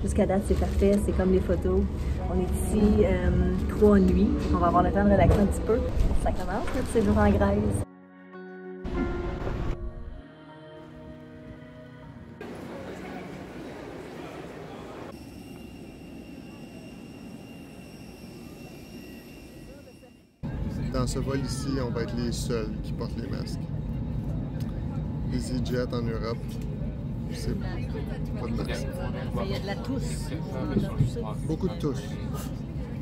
Jusqu'à date, c'est parfait, c'est comme les photos. On est ici 3 nuits, on va avoir le temps de relaxer un petit peu. Ça commence, notre séjour en Grèce. Dans ce vol ici, on va être les seuls qui portent les masques. Les EasyJet en Europe, c'est pas de masque. Il y a de la tousse. Beaucoup de tousse.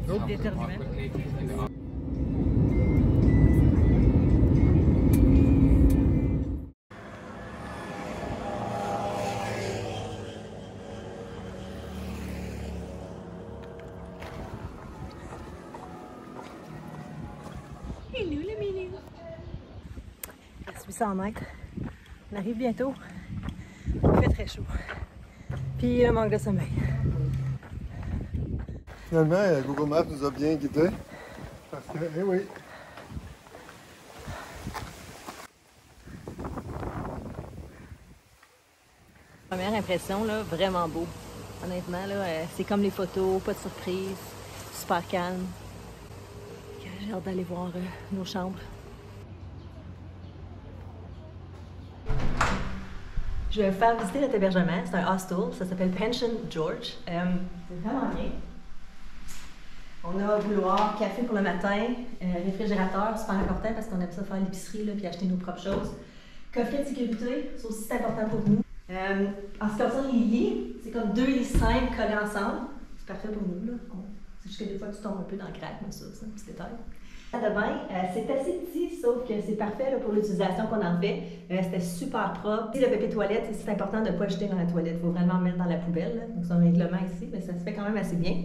C'est déterminant. Hello le minou! À 800 mètres. On arrive bientôt. Il fait très chaud. Puis le manque de sommeil. Finalement, Google Maps nous a bien guidés. Parce que, eh oui. Première impression, là, vraiment beau. Honnêtement, là, c'est comme les photos, pas de surprise, super calme. J'ai hâte d'aller voir nos chambres. Je vais faire visiter notre hébergement. C'est un hostel. Ça s'appelle Pension George. C'est vraiment bien. On a bouilloire, café pour le matin, réfrigérateur, super important parce qu'on aime ça faire l'épicerie puis acheter nos propres choses. Coffret de sécurité, ça aussi c'est important pour nous. En ce qui concerne les lits, c'est comme 2 lits simples collés ensemble. C'est parfait pour nous. C'est juste que des fois tu tombes un peu dans le crack, mais ça, c'est un petit détail. La salle de bain, c'est assez petit, sauf que c'est parfait là, pour l'utilisation qu'on en fait. C'était super propre. Et le papier toilette, c'est important de ne pas jeter dans la toilette. Il faut vraiment le mettre dans la poubelle. Là. Donc c'est un règlement ici, mais ça se fait quand même assez bien.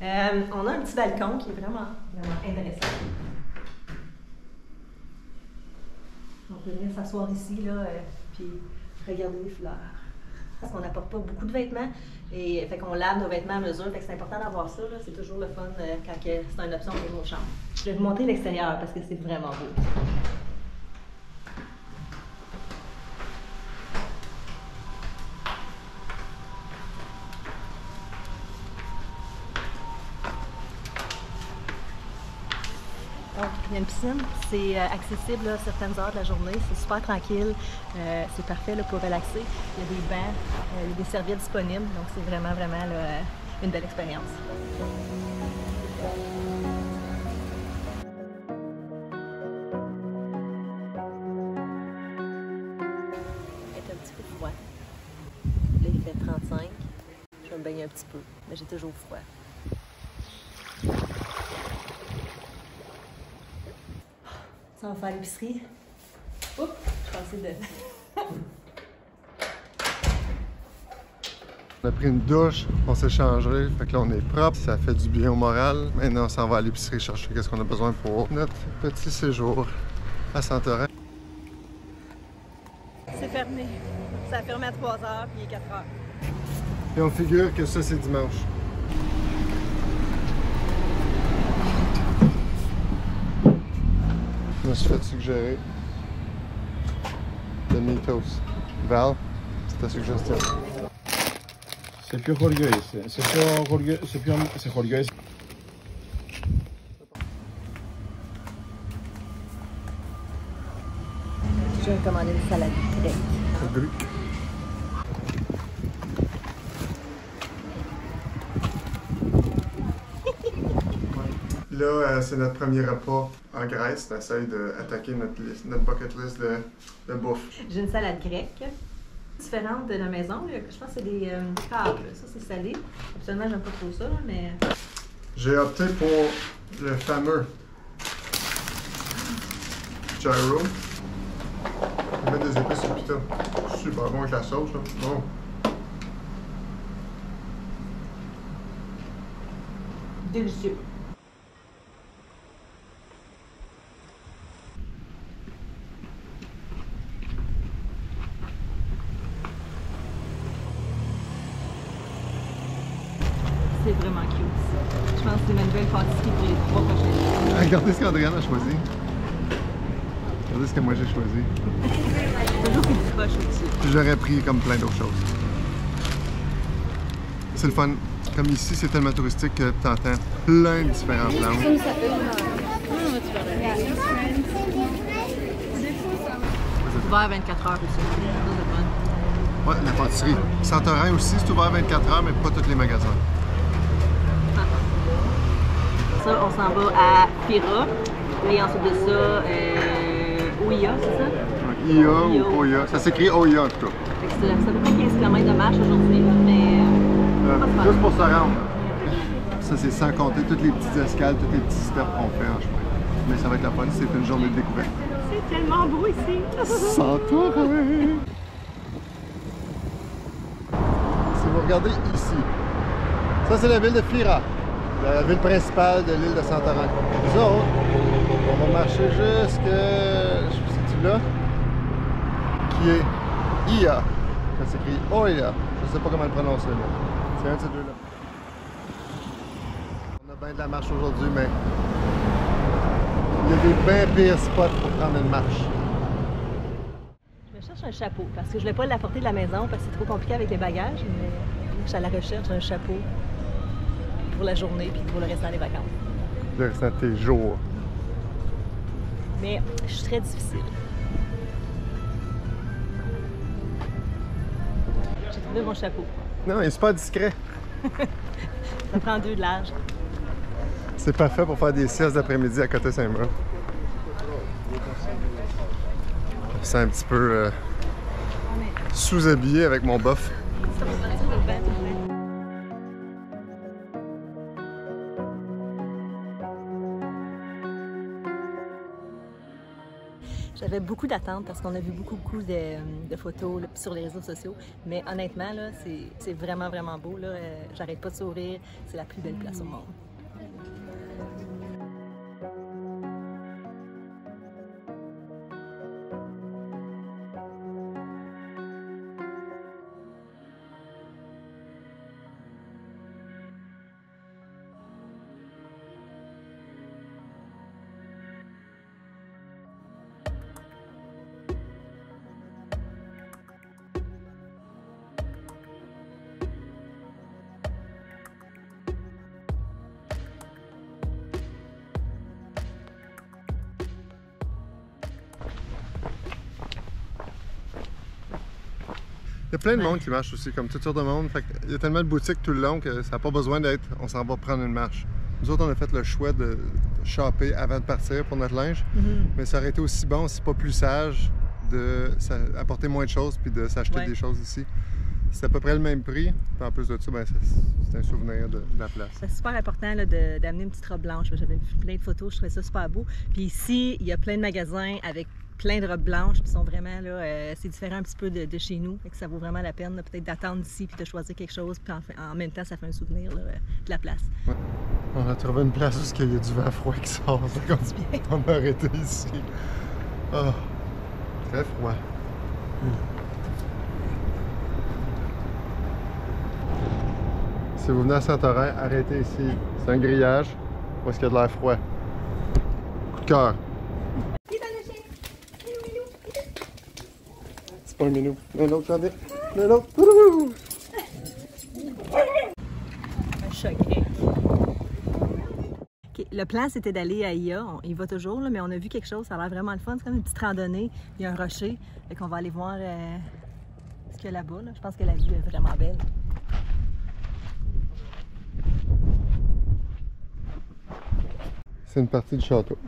On a un petit balcon qui est vraiment intéressant. On peut venir s'asseoir ici, là, puis regarder les fleurs. Parce qu'on n'apporte pas beaucoup de vêtements, et fait qu'on lave nos vêtements à mesure, fait que c'est important d'avoir ça, là. C'est toujours le fun quand c'est une option pour nos chambres. Je vais vous montrer l'extérieur parce que c'est vraiment beau. Donc, il y a une piscine, c'est accessible à certaines heures de la journée, c'est super tranquille, c'est parfait là, pour relaxer. Il y a des bancs, il y a des serviettes disponibles, donc c'est vraiment là, une belle expérience. Il est un petit peu froid. Là, il fait 35. Je vais me baigner un petit peu, mais j'ai toujours froid. Ça, on va faire l'épicerie. Oups, je pensais de... On a pris une douche, on s'est changé, fait que là on est propre, ça fait du bien au moral. Maintenant on s'en va à l'épicerie chercher qu'est-ce qu'on a besoin pour notre petit séjour à Santorin. C'est fermé. Ça a fermé à 3h puis il est 4h. Et on figure que ça c'est dimanche. Je me suis fait suggérer le Mythos. Val, c'est ta suggestion. C'est plus Jorge, c'est Jorge. Je vais commander une salade grecque. Là, c'est notre premier repas en Grèce. On essaye d'attaquer notre bucket list de bouffe. J'ai une salade grecque, différente de la maison. Je pense que c'est des câbles. Ça, c'est salé. Absolument, j'aime pas trop ça, mais... J'ai opté pour le fameux gyro. On met des épices sur pita. Super bon avec la sauce, là. Bon. Délicieux. C'est vraiment cute. Je pense que c'est ma nouvelle pâtisserie pour les 3 prochaines années. Regardez ce qu'Adrienne a choisi. Regardez ce que moi j'ai choisi. Toujours fait du croche au-dessus. Puis j'aurais pris comme plein d'autres choses. C'est le fun. Comme ici, c'est tellement touristique que tu entends plein de différentes langues. C'est ouvert 24 heures aussi. Ouais, la pâtisserie. Santorin aussi, c'est ouvert 24 heures, mais pas tous les magasins. Ça, on s'en va à Pira. Et ensuite de ça, Oia, c'est ça? Ia ou Oia. Ça s'écrit Oia en tout cas. C'est à peu près 15 km de marche aujourd'hui, mais juste pour se rendre. Ça, c'est sans compter toutes les petites escales, tous les petits stops qu'on fait en chemin. Mais ça va être la fun, c'est une journée de découverte. C'est tellement beau ici! Santorin! Si vous regardez ici, ça c'est la ville de Fira, la ville principale de l'île de Santorin. Nous autres, on va marcher jusque là, qui est Ia. Ça s'écrit Oia. Je sais pas comment le prononcer là. C'est un de ces deux-là. On a bien de la marche aujourd'hui, mais il y a des bien pires spots pour prendre une marche. Je me cherche un chapeau parce que je ne voulais pas l'apporter de la maison parce que c'est trop compliqué avec les bagages, mais je suis à la recherche d'un chapeau pour la journée puis pour le restant des vacances. Le restant de tes jours. Mais je suis très difficile. J'ai trouvé mon chapeau. Non, il est super discret. Ça prend 2 de large. C'est parfait pour faire des siestes d'après-midi à côté Saint-Meur. Je me sens un petit peu sous-habillé avec mon bof. Ça va partir de le bain. J'avais beaucoup d'attentes parce qu'on a vu beaucoup de photos là, sur les réseaux sociaux. Mais honnêtement, là, c'est vraiment, vraiment beau. J'arrête pas de sourire. C'est la plus belle place au monde. Il y a plein de monde qui marche aussi, comme toutes sortes de monde. Fait il y a tellement de boutiques tout le long que ça n'a pas besoin d'être on s'en va prendre une marche. Nous autres, on a fait le choix de shopper avant de partir pour notre linge, mais ça aurait été aussi bon, si pas plus sage, d'apporter moins de choses puis de s'acheter des choses ici. C'est à peu près le même prix. Puis en plus de ça, ben, c'est un souvenir de la place. C'est super important d'amener une petite robe blanche. J'avais vu plein de photos, je trouvais ça super beau. Puis ici, il y a plein de magasins avec plein de robes blanches, puis sont vraiment là, c'est différent un petit peu de chez nous, fait que ça vaut vraiment la peine peut-être d'attendre ici puis de choisir quelque chose, puis en même temps ça fait un souvenir là, de la place. Ouais. On a trouvé une place où il y a du vent froid qui sort, on a arrêté ici. Oh, très froid. Si vous venez à Santorin, arrêtez ici. C'est un grillage où est-ce qu'il y a de l'air froid. Coup de cœur. C'est pas un minou. Un autre, attendez. Un autre. Un chat grec. Okay. Le plan, c'était d'aller à Ia. On y va toujours, là, mais on a vu quelque chose. Ça a l'air vraiment le fun. C'est comme une petite randonnée. Il y a un rocher. Fait qu'on va aller voir ce qu'il y a là-bas. Là. Je pense que la vue est vraiment belle. C'est une partie du château.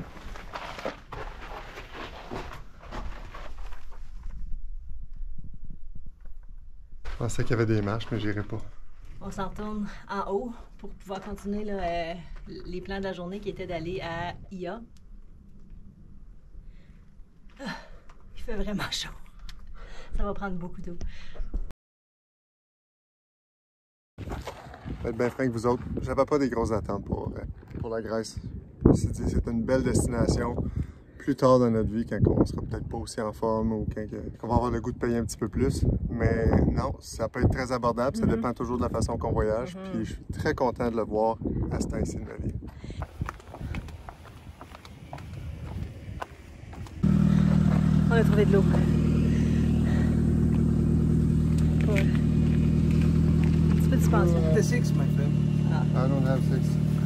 Je pensais qu'il y avait des marches, mais j'irai pas. On s'en retourne en haut pour pouvoir continuer là, les plans de la journée qui étaient d'aller à Ia. Il fait vraiment chaud. Ça va prendre beaucoup d'eau. Faites bien franc que vous autres, j'avais pas des grosses attentes pour la Grèce. C'est une belle destination. Plus tard dans notre vie, quand on sera peut-être pas aussi en forme ou quand on va avoir le goût de payer un petit peu plus. Mais non, ça peut être très abordable, ça dépend toujours de la façon qu'on voyage. Puis je suis très content de le voir à ce temps-ci de ma vie. On a trouvé de l'eau. Ouais. Un petit peu de tu penses? The 6, my friend. I don't have 6.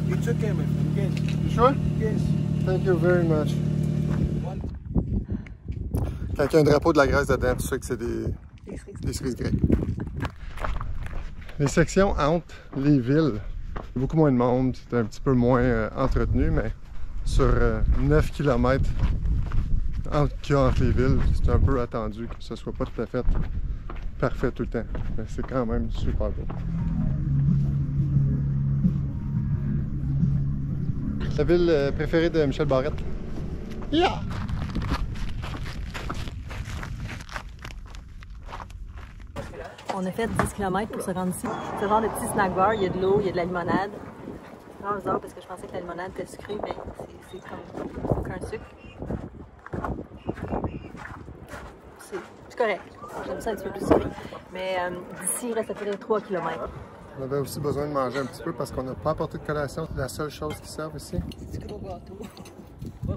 It's okay, my friend. Yes. You sure? Yes. Thank you very much. Quand il y a un drapeau de la Grèce dedans, tu sais que c'est des cerises grecques. Les sections entre les villes, beaucoup moins de monde, c'est un petit peu moins entretenu, mais sur 9 km qu'il y a entre les villes, c'est un peu attendu que ce soit pas tout à fait parfait tout le temps. Mais c'est quand même super beau. La ville préférée de Michel Barrette? Yeah! On a fait 10 km pour se rendre ici. C'est genre de petit snack bar, il y a de l'eau, il y a de la limonade. C'est vraiment bizarre parce que je pensais que la limonade était sucrée, mais c'est comme aucun sucre. C'est correct. J'aime ça un petit peu plus sucré. Mais d'ici, il reste à peu près 3 km. On avait aussi besoin de manger un petit peu parce qu'on n'a pas apporté de collation. La seule chose qui sert ici. C'est du gros gâteau.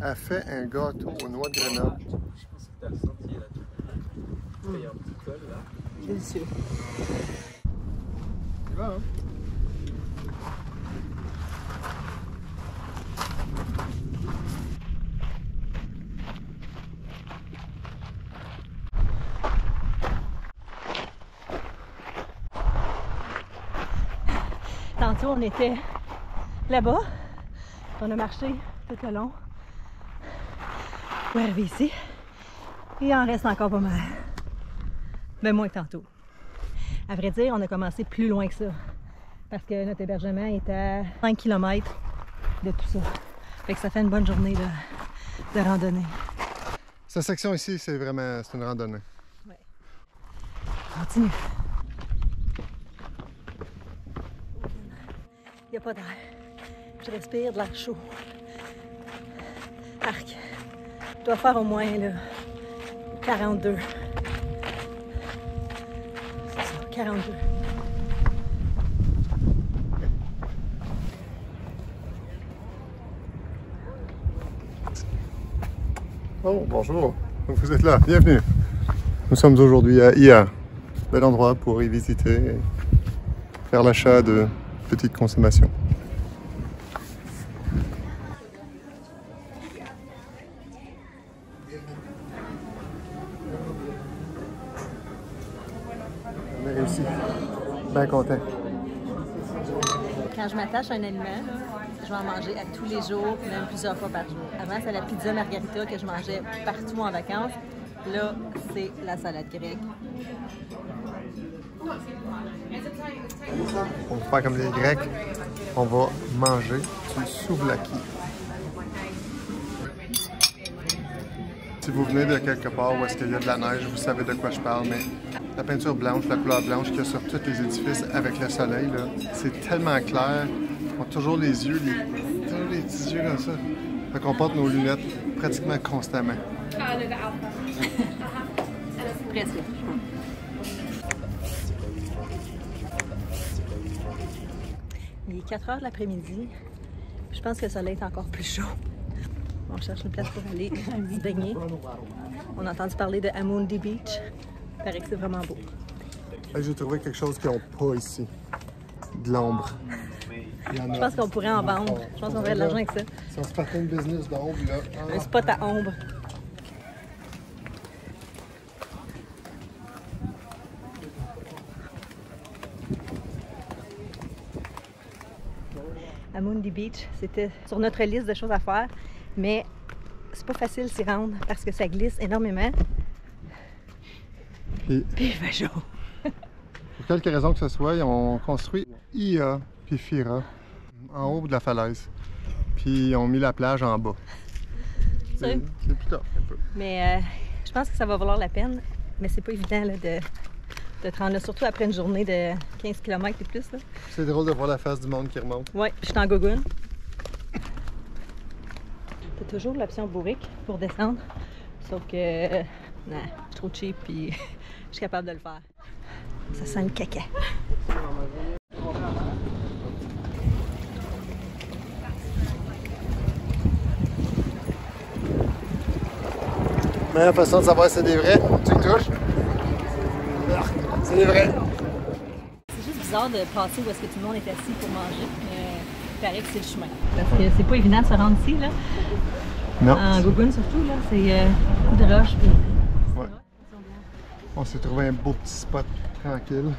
Elle fait un gâteau aux noix de Grenoble. Je pense que tu as ressenti là. Il y a un petit col là. Délicieux. C'est bon, hein? Tantôt, on était là-bas. On a marché tout le long pour arriver ici. Il en reste encore pas mal. Mais moins que tantôt. À vrai dire, on a commencé plus loin que ça. Parce que notre hébergement est à 5 km de tout ça. Fait que ça fait une bonne journée de randonnée. Cette section ici, c'est une randonnée. Ouais. Continue. Il n'y a pas d'air. Je respire de l'air chaud. Arc. Je dois faire au moins là, 42. C'est ça, 42. Oh, bonjour. Vous êtes là. Bienvenue. Nous sommes aujourd'hui à Ia. Bel endroit pour y visiter et faire l'achat de petites consommations. On a réussi. Bien content. Quand je m'attache à un aliment, je vais en manger à tous les jours, même plusieurs fois par jour. Avant, c'est la pizza margarita que je mangeais partout en vacances. Là, c'est la salade grecque. On va faire comme les Grecs. On va manger du souvlaki. Si vous venez de quelque part où est-ce qu'il y a de la neige, vous savez de quoi je parle, mais la peinture blanche, la couleur blanche qu'il y a sur tous les édifices avec le soleil, c'est tellement clair. On a toujours les yeux, toujours les petits yeux comme ça. Fait qu'on porte nos lunettes pratiquement constamment. Presque. Il est 4 heures de l'après-midi. Je pense que le soleil est encore plus chaud. On cherche une place pour aller se baigner. On a entendu parler de Amundi Beach. Il paraît que c'est vraiment beau. J'ai trouvé quelque chose qu'ils n'ont pas ici. De l'ombre. Je pense qu'on pourrait en vendre. Je pense qu'on aurait de l'argent avec ça. Si on se partait une business d'ombre, là. Un spot à ombre. Amundi Beach, c'était sur notre liste de choses à faire, mais c'est pas facile s'y rendre parce que ça glisse énormément. Puis il fait chaud. Pour quelque raison que ce soit, ils ont construit Ia puis Fira en haut de la falaise. Puis ils ont mis la plage en bas. C'est plus tard un peu. Mais je pense que ça va valoir la peine, mais c'est pas évident là, de te rendre là, surtout après une journée de 15 km et plus. C'est drôle de voir la face du monde qui remonte. Oui, je suis en gogoune. T'as toujours l'option bourrique pour descendre, sauf que non, je suis trop cheap puis je suis capable de le faire. Ça sent le caca. Meilleure façon de savoir si c'est des vrais, tu le touches. C'est des vrais. C'est juste bizarre de passer où est-ce que tout le monde est assis pour manger, mais il paraît que c'est le chemin. Parce que c'est pas évident de se rendre ici, là. Non. En Gogun surtout, là, c'est beaucoup de roches. Puis... Ouais. On s'est trouvé un beau petit spot tranquille.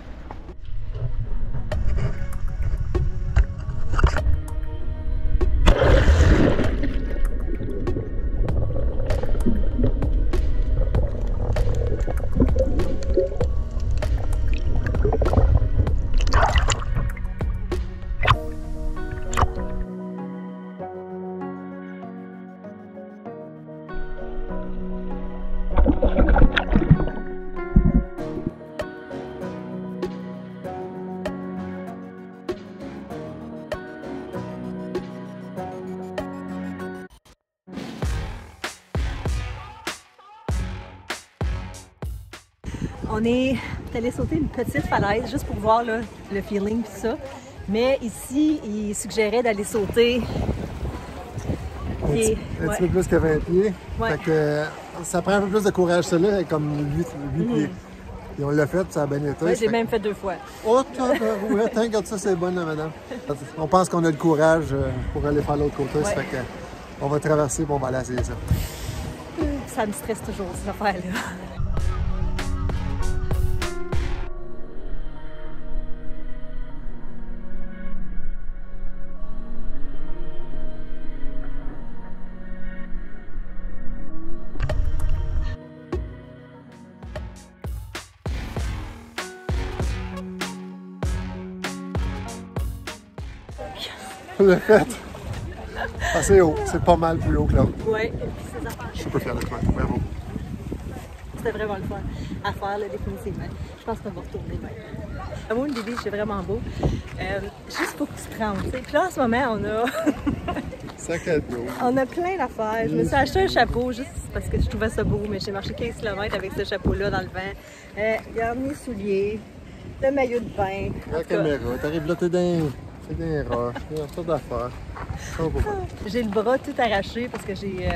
On est allé sauter une petite falaise juste pour voir là, le feeling et tout ça. Mais ici, il suggérait d'aller sauter Un petit peu plus que 20 pieds. Ouais. Fait que, ça prend un peu plus de courage, celui-là, comme 8 pieds. Et on l'a fait, ça a bien été. Ouais, j'ai même fait 2 fois. Oh, tabarouette, regarde ça, c'est bonne, là, madame. On pense qu'on a le courage pour aller faire l'autre côté. Ça fait que, on va traverser et on va aller essayer ça. Ça me stresse toujours, cette affaire-là. Le fait. Assez haut, c'est pas mal plus haut que l'autre. Ouais, et puis ces affaires. Je suis super fier de toi, bravo. C'était vraiment le fun à faire, là, définitivement. Je pense qu'on va retourner même. Moi, le bébé, c'est vraiment beau. Juste pour que tu te rendes. Puis là, en ce moment, on a... Sac à dos. On a plein d'affaires. Je me suis acheté un chapeau juste parce que je trouvais ça beau, mais j'ai marché 15 km avec ce chapeau-là dans le vent. Regarde mes souliers, le maillot de bain. La caméra, t'arrives là, t'es dans les roches, il y a toutes d'affaires. J'ai le bras tout arraché parce que j'ai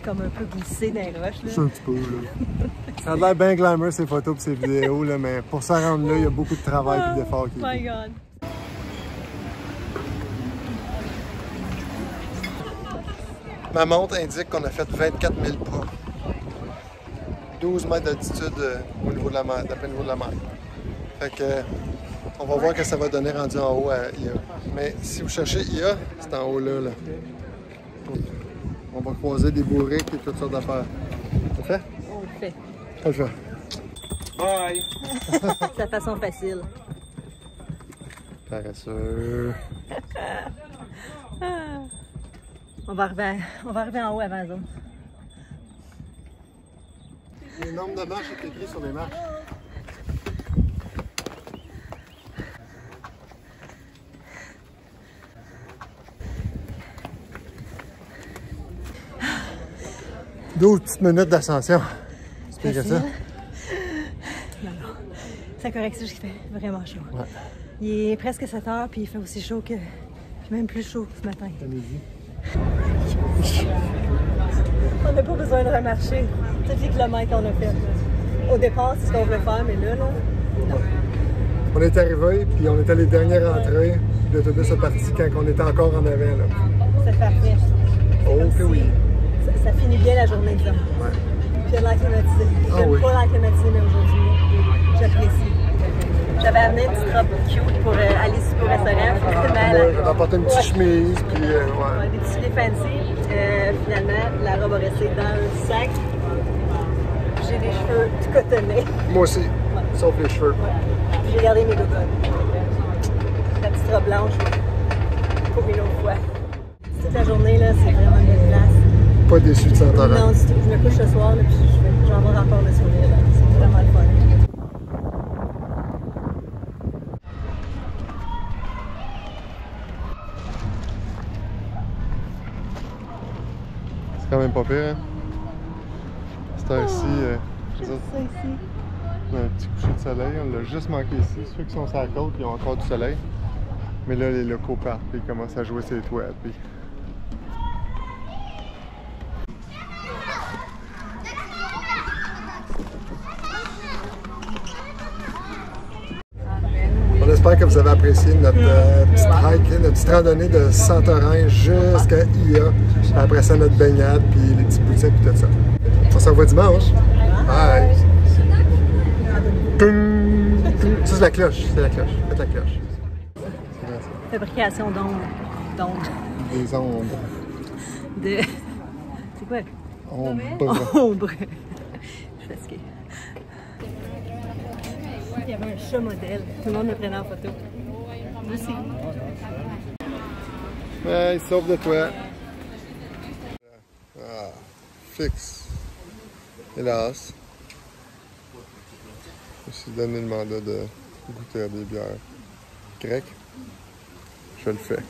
comme un peu glissé dans les roches. Juste un petit peu, là. Ça a l'air bien glamour ces photos et ces vidéos, là, mais pour s'en rendre là, il y a beaucoup de travail et d'efforts qui Oh my God! Ma montre indique qu'on a fait 24 000 pas. 12 mètres d'altitude au niveau de la mer, d'après le niveau de la mer. Fait que, on va voir ce que ça va donner rendu en haut à IA. Mais si vous cherchez IA, c'est en haut là. On va croiser des bourriques et toutes sortes d'affaires. Ça le fait? On le fait. Ça le fait. Bye. C'est la façon facile. Paresseux. On va arriver en haut avant la zone. Le nombre de marches est écrit sur les marches. « 12 petites minutes d'ascension. » C'est pire que ça? Non. C'est correct, c'est juste qu'il fait vraiment chaud. Ouais. Il est presque 7 heures, puis il fait aussi chaud que... même plus chaud ce matin. À midi. On n'a pas besoin de remarcher tous les kilomètres qu'on a fait. Au départ, c'est ce qu'on voulait faire, mais là, non. On est arrivé, puis on était les dernières entrées. L'autobus est parti quand on était encore en avant. Là. C'est parfait. Oh que oui. Ça finit bien la journée, disons. Ouais. Puis l'air climatisé. J'aime oui. pas l'air climatisé, mais aujourd'hui, j'apprécie. J'avais amené une petite robe cute pour aller super au restaurant. On a apporté une petite chemise, puis Ouais, des petits souliers fancy. Finalement, la robe a resté dans le sac. J'ai les cheveux tout cotonnés. moi aussi, sauf les cheveux. J'ai gardé mes doigts. La petite robe blanche pour une autre fois. Toute la journée, là, c'est vraiment une belle place. Pas déçu de Santorin. Non, du tout. Je me couche ce soir, là, puis j'en vois encore le sourire. Là. C'est vraiment le fun. C'est quand même pas pire, hein? C'est ainsi, Juste ça ici. on a un petit coucher de soleil, on l'a juste manqué ici. Ceux qui sont sur la côte, ils ont encore du soleil. Mais là, les locaux partent, puis ils commencent à jouer sur les toits. Puis... On espère j'espère que vous avez apprécié notre petite hike, notre petite randonnée de Santorin jusqu'à Ia. Après ça, notre baignade, puis les petites boutiques, puis tout ça. On se revoit dimanche. Bye! Ça, c'est la cloche. C'est la cloche. Faites la cloche. Fabrication d'ondes. Des ondes. De... C'est quoi? Ombre. Ombre. Je suis fatiguée. Il y avait un chat modèle. Tout le monde me prenait en photo. Moi aussi. Ouais, sauf de toi. Ah, fixe. Hélas. Je me suis donné le mandat de goûter à des bières grecques. Je le fais.